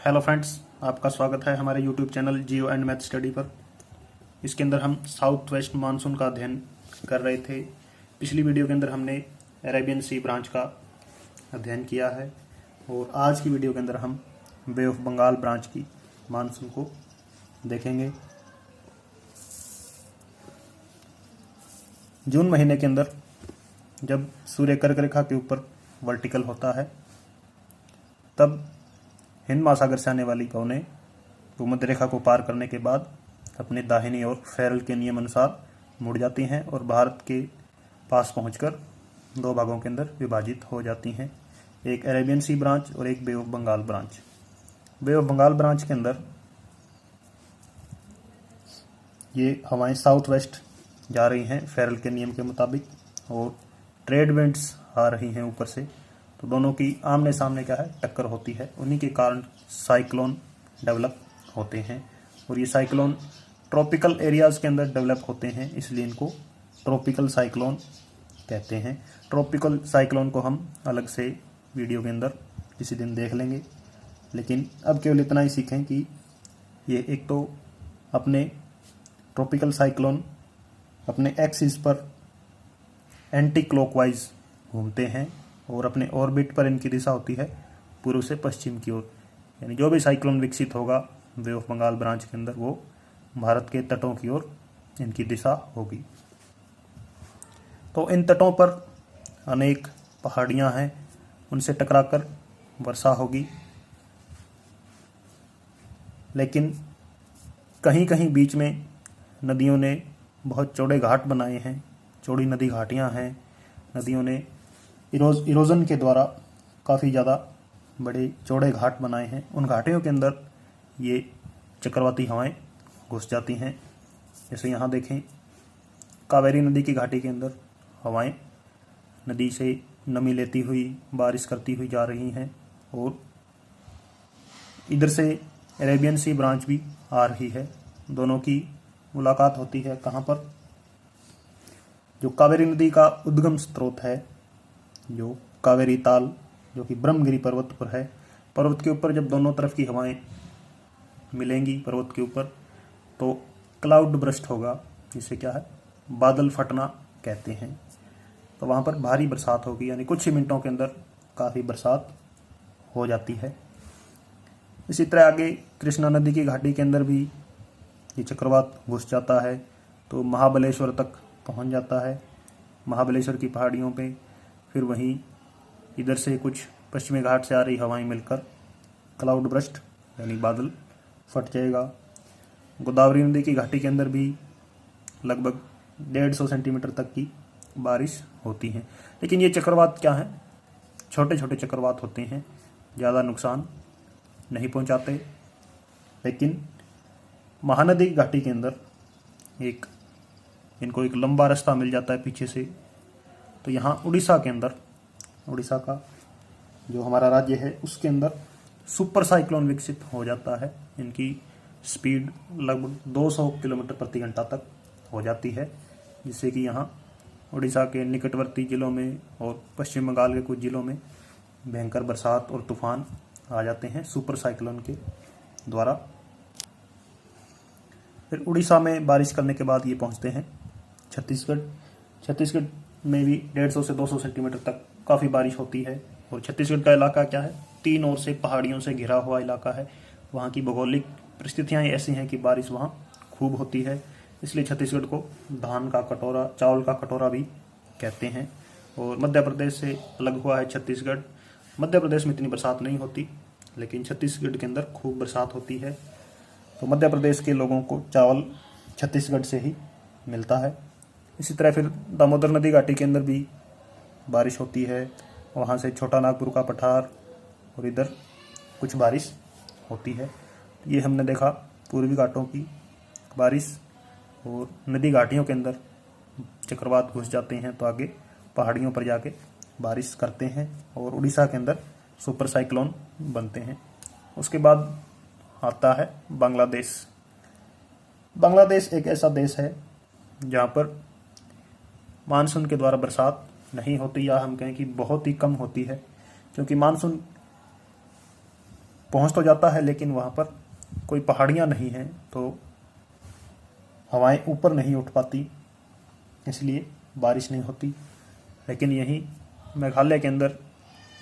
Hello friends, आपका स्वागत है हमारे YouTube channel Jio and math study पर। इसके अंदर हम साउथ वेस्ट मानसून का अध्ययन कर रहे थे। पिछली वीडियो के अंदर हमने अरेबियन सी ब्रांच का अध्ययन किया है और आज की वीडियो के अंदर हम बे ऑफ बंगाल ब्रांच की मानसून को देखेंगे। जून महीने के अंदर जब सूर्य कर्क रेखा के ऊपर वर्टिकल होता है तब हिंद महासागर से आने वाली पवनें भूमध्य रेखा को पार करने के बाद अपने दाहिनी ओर फेरल के नियम अनुसार मुड़ जाती हैं और भारत के पास पहुंचकर दो भागों के अंदर विभाजित हो जाती हैं, एक अरेबियन सी ब्रांच और एक bay of Bengal branch. Bay of Bengal branch के अंदर ये हवाएं साउथ वेस्ट जा रही हैं फेरल के नियम के मुताबिक और ट्रेड विंड्स आ रही हैं ऊपर से, तो दोनों की आमने सामने क्या है टक्कर होती है। उन्हीं के कारण साइक्लोन डेवलप होते हैं और ये साइक्लोन ट्रॉपिकल एरियाज़ के अंदर डेवलप होते हैं, इसलिए इनको ट्रॉपिकल साइक्लोन कहते हैं। ट्रॉपिकल साइक्लोन को हम अलग से वीडियो के अंदर किसी दिन देख लेंगे, लेकिन अब केवल इतना ही सीखें कि ये एक तो अपने ट्रॉपिकल साइक्लोन अपने एक्सिस पर एंटी क्लॉकवाइज घूमते हैं और अपने ऑर्बिट पर इनकी दिशा होती है पूर्व से पश्चिम की ओर, यानी जो भी साइक्लोन विकसित होगा बे ऑफ बंगाल ब्रांच के अंदर वो भारत के तटों की ओर इनकी दिशा होगी। तो इन तटों पर अनेक पहाड़ियां हैं, उनसे टकराकर वर्षा होगी, लेकिन कहीं कहीं बीच में नदियों ने बहुत चौड़े घाट बनाए हैं, चौड़ी नदी घाटियां हैं। नदियों ने इरोजन के द्वारा काफ़ी ज़्यादा बड़े चौड़े घाट बनाए हैं। उन घाटियों के अंदर ये चक्रवाती हवाएं घुस जाती हैं। जैसे यहाँ देखें, कावेरी नदी की घाटी के अंदर हवाएं नदी से नमी लेती हुई बारिश करती हुई जा रही हैं और इधर से अरेबियन सी ब्रांच भी आ रही है। दोनों की मुलाकात होती है कहाँ पर? जो कावेरी नदी का उद्गम स्रोत है, जो कावेरी ताल, जो कि ब्रह्मगिरी पर्वत पर है, पर्वत के ऊपर जब दोनों तरफ की हवाएं मिलेंगी पर्वत के ऊपर तो क्लाउड ब्रस्ट होगा, जिसे क्या है बादल फटना कहते हैं। तो वहाँ पर भारी बरसात होगी, यानी कुछ ही मिनटों के अंदर काफ़ी बरसात हो जाती है। इसी तरह आगे कृष्णा नदी की घाटी के अंदर भी ये चक्रवात घुस जाता है तो महाबलेश्वर तक पहुँच जाता है। महाबलेश्वर की पहाड़ियों पे फिर वहीं इधर से कुछ पश्चिमी घाट से आ रही हवाएं मिलकर क्लाउड ब्रस्ट यानी बादल फट जाएगा। गोदावरी नदी की घाटी के अंदर भी लगभग 150 सेंटीमीटर तक की बारिश होती है। लेकिन ये चक्रवात क्या हैं, छोटे छोटे चक्रवात होते हैं, ज़्यादा नुकसान नहीं पहुंचाते। लेकिन महानदी घाटी के अंदर इनको एक लंबा रास्ता मिल जाता है पीछे से। तो यहाँ उड़ीसा के अंदर, उड़ीसा का जो हमारा राज्य है उसके अंदर सुपर साइक्लोन विकसित हो जाता है। इनकी स्पीड लगभग 200 किलोमीटर प्रति घंटा तक हो जाती है, जिससे कि यहाँ उड़ीसा के निकटवर्ती जिलों में और पश्चिम बंगाल के कुछ जिलों में भयंकर बरसात और तूफान आ जाते हैं सुपर साइक्लोन के द्वारा। फिर उड़ीसा में बारिश करने के बाद ये पहुँचते हैं छत्तीसगढ़ में भी 150 से 200 सेंटीमीटर तक काफ़ी बारिश होती है। और छत्तीसगढ़ का इलाका क्या है, तीन ओर से पहाड़ियों से घिरा हुआ इलाका है। वहाँ की भौगोलिक परिस्थितियाँ ऐसी हैं कि बारिश वहाँ खूब होती है, इसलिए छत्तीसगढ़ को धान का कटोरा, चावल का कटोरा भी कहते हैं। और मध्य प्रदेश से अलग हुआ है छत्तीसगढ़। मध्य प्रदेश में इतनी बरसात नहीं होती, लेकिन छत्तीसगढ़ के अंदर खूब बरसात होती है। तो मध्य प्रदेश के लोगों को चावल छत्तीसगढ़ से ही मिलता है। इसी तरह फिर दामोदर नदी घाटी के अंदर भी बारिश होती है, वहाँ से छोटा नागपुर का पठार और इधर कुछ बारिश होती है। ये हमने देखा पूर्वी घाटों की बारिश, और नदी घाटियों के अंदर चक्रवात घुस जाते हैं तो आगे पहाड़ियों पर जाके बारिश करते हैं और उड़ीसा के अंदर सुपर साइक्लोन बनते हैं। उसके बाद आता है बांग्लादेश। बांग्लादेश एक ऐसा देश है जहाँ पर मानसून के द्वारा बरसात नहीं होती, या हम कहें कि बहुत ही कम होती है, क्योंकि मानसून पहुंच तो जाता है, लेकिन वहाँ पर कोई पहाड़ियाँ नहीं हैं, तो हवाएं ऊपर नहीं उठ पाती, इसलिए बारिश नहीं होती। लेकिन यहीं मेघालय के अंदर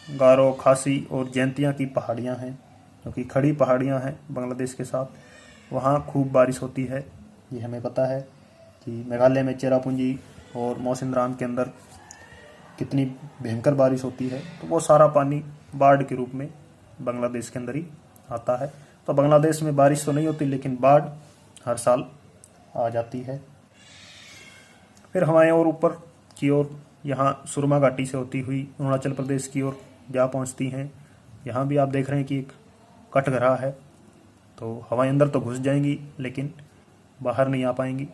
गारो, खासी और जैंतिया की पहाड़ियाँ हैं, जो कि खड़ी पहाड़ियाँ हैं बांग्लादेश के साथ, वहाँ खूब बारिश होती है। ये हमें पता है कि मेघालय में चेरापूंजी और मौसिनराम के अंदर कितनी भयंकर बारिश होती है, तो वो सारा पानी बाढ़ के रूप में बांग्लादेश के अंदर ही आता है। तो बांग्लादेश में बारिश तो नहीं होती, लेकिन बाढ़ हर साल आ जाती है। फिर हवाएं और ऊपर की ओर यहाँ सुरमा घाटी से होती हुई अरुणाचल प्रदेश की ओर जा पहुँचती हैं। यहाँ भी आप देख रहे हैं कि एक कटघरा है, तो हवाएं अंदर तो घुस जाएंगी लेकिन बाहर नहीं आ पाएंगी।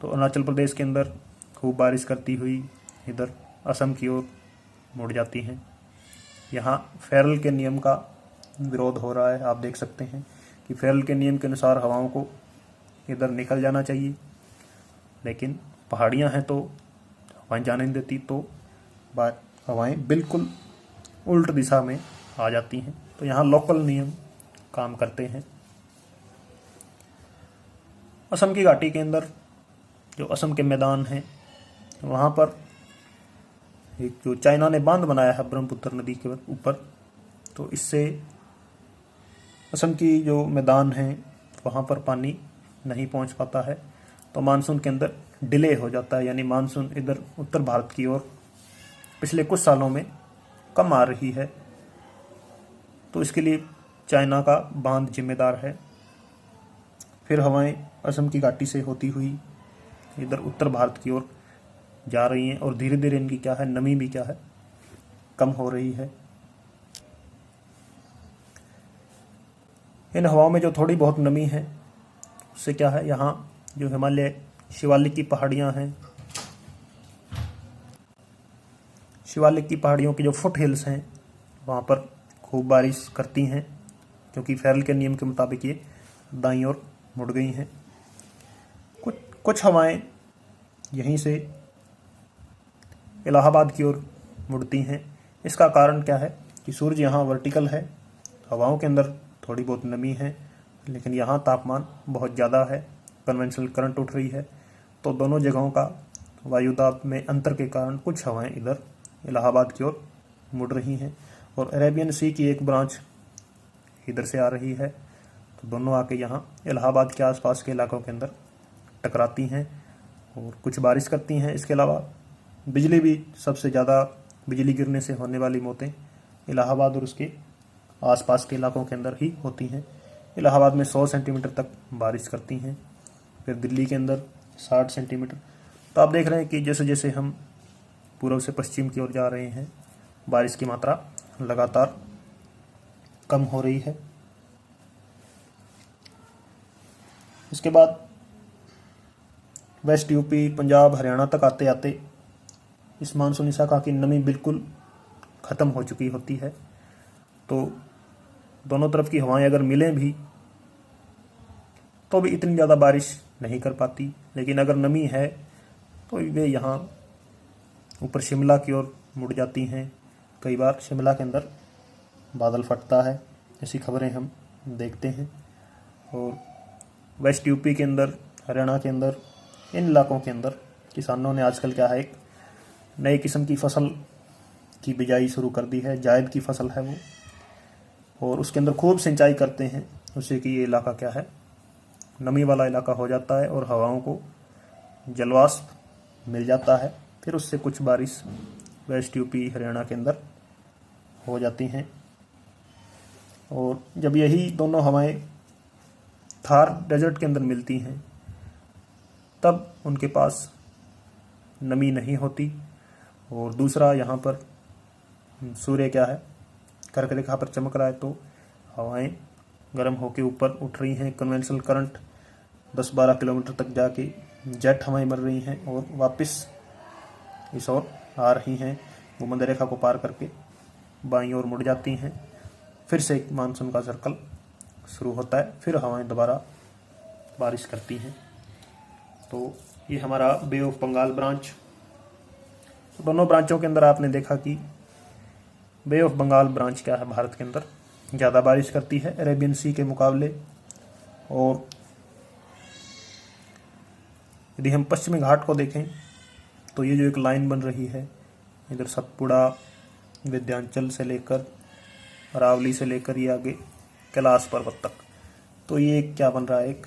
तो अरुणाचल प्रदेश के अंदर खूब बारिश करती हुई इधर असम की ओर मुड़ जाती हैं। यहाँ फेरल के नियम का विरोध हो रहा है। आप देख सकते हैं कि फेरल के नियम के अनुसार हवाओं को इधर निकल जाना चाहिए, लेकिन पहाड़ियाँ हैं तो हवाएं जाने नहीं देती, तो हवाएं बिल्कुल उल्ट दिशा में आ जाती हैं। तो यहाँ लोकल नियम काम करते हैं। असम की घाटी के अंदर जो असम के मैदान हैं, वहाँ पर एक जो चाइना ने बांध बनाया है ब्रह्मपुत्र नदी के ऊपर, तो इससे असम की जो मैदान हैं वहाँ पर पानी नहीं पहुँच पाता है, तो मानसून के अंदर डिले हो जाता है। यानी मानसून इधर उत्तर भारत की ओर पिछले कुछ सालों में कम आ रही है, तो इसके लिए चाइना का बांध जिम्मेदार है। फिर हवाएं असम की घाटी से होती हुई इधर उत्तर भारत की ओर जा रही हैं, और धीरे धीरे इनकी क्या है, नमी भी क्या है, कम हो रही है। इन हवाओं में जो थोड़ी बहुत नमी है, उससे क्या है, यहाँ जो हिमालय शिवालिक की पहाड़ियाँ हैं, शिवालिक की पहाड़ियों की जो फुट हिल्स हैं, वहाँ पर खूब बारिश करती हैं, क्योंकि फेरल के नियम के मुताबिक ये दाईं ओर मुड़ गई हैं। कुछ हवाएं यहीं से इलाहाबाद की ओर मुड़ती हैं। इसका कारण क्या है कि सूर्य यहाँ वर्टिकल है, हवाओं के अंदर थोड़ी बहुत नमी है, लेकिन यहाँ तापमान बहुत ज़्यादा है, कन्वेंशनल करंट उठ रही है, तो दोनों जगहों का वायुदाब में अंतर के कारण कुछ हवाएं इधर इलाहाबाद की ओर मुड़ रही हैं, और अरेबियन सी की एक ब्रांच इधर से आ रही है, तो दोनों आके यहाँ इलाहाबाद के आसपास के इलाकों के अंदर टकराती हैं और कुछ बारिश करती हैं। इसके अलावा बिजली भी, सबसे ज़्यादा बिजली गिरने से होने वाली मौतें इलाहाबाद और उसके आसपास के इलाकों के अंदर ही होती हैं। इलाहाबाद में 100 सेंटीमीटर तक बारिश करती हैं, फिर दिल्ली के अंदर 60 सेंटीमीटर। तो आप देख रहे हैं कि जैसे जैसे हम पूर्व से पश्चिम की ओर जा रहे हैं, बारिश की मात्रा लगातार कम हो रही है। इसके बाद वेस्ट यूपी, पंजाब, हरियाणा तक आते आते इस मानसूनी शाखा की नमी बिल्कुल ख़त्म हो चुकी होती है, तो दोनों तरफ की हवाएं अगर मिलें भी तो भी इतनी ज़्यादा बारिश नहीं कर पाती। लेकिन अगर नमी है तो वे यहाँ ऊपर शिमला की ओर मुड़ जाती हैं। कई बार शिमला के अंदर बादल फटता है, ऐसी खबरें हम देखते हैं। और वेस्ट यूपी के अंदर, हरियाणा के अंदर, इन इलाकों के अंदर किसानों ने आजकल क्या है, एक नई किस्म की फसल की बिजाई शुरू कर दी है। जायद की फसल है वो, और उसके अंदर खूब सिंचाई करते हैं, उससे कि ये इलाका क्या है, नमी वाला इलाका हो जाता है और हवाओं को जलवाष्प मिल जाता है। फिर उससे कुछ बारिश वेस्ट यूपी, हरियाणा के अंदर हो जाती हैं। और जब यही दोनों हवाएं थार डेजर्ट के अंदर मिलती हैं, तब उनके पास नमी नहीं होती। और दूसरा, यहाँ पर सूर्य क्या है, कर्क रेखा पर चमक रहा है, तो हवाएं गर्म होकर ऊपर उठ रही हैं। कन्वेंशनल करंट 10-12 किलोमीटर तक जाके जेट हवाएं बन रही हैं और वापस इस ओर आ रही हैं, भूमध्य रेखा को पार करके बाईं ओर मुड़ जाती हैं। फिर से एक मानसून का सर्कल शुरू होता है, फिर हवाएं दोबारा बारिश करती हैं। तो ये हमारा बे ऑफ बंगाल ब्रांच। दोनों ब्रांचों के अंदर आपने देखा कि बे ऑफ बंगाल ब्रांच क्या है भारत के अंदर, ज़्यादा बारिश करती है अरेबियन सी के मुकाबले। और यदि हम पश्चिमी घाट को देखें तो ये जो एक लाइन बन रही है, इधर सतपुड़ा, विंध्याचल से लेकर अरावली से लेकर ये आगे कैलाश पर्वत तक, तो ये क्या बन रहा है, एक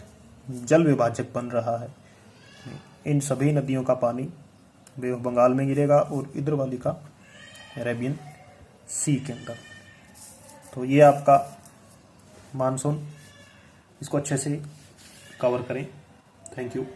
जल विभाजक बन रहा है। इन सभी नदियों का पानी बे ऑफ बंगाल में गिरेगा और इधर वाली का अरेबियन सी के अंदर। तो ये आपका मानसून, इसको अच्छे से कवर करें। Thank you.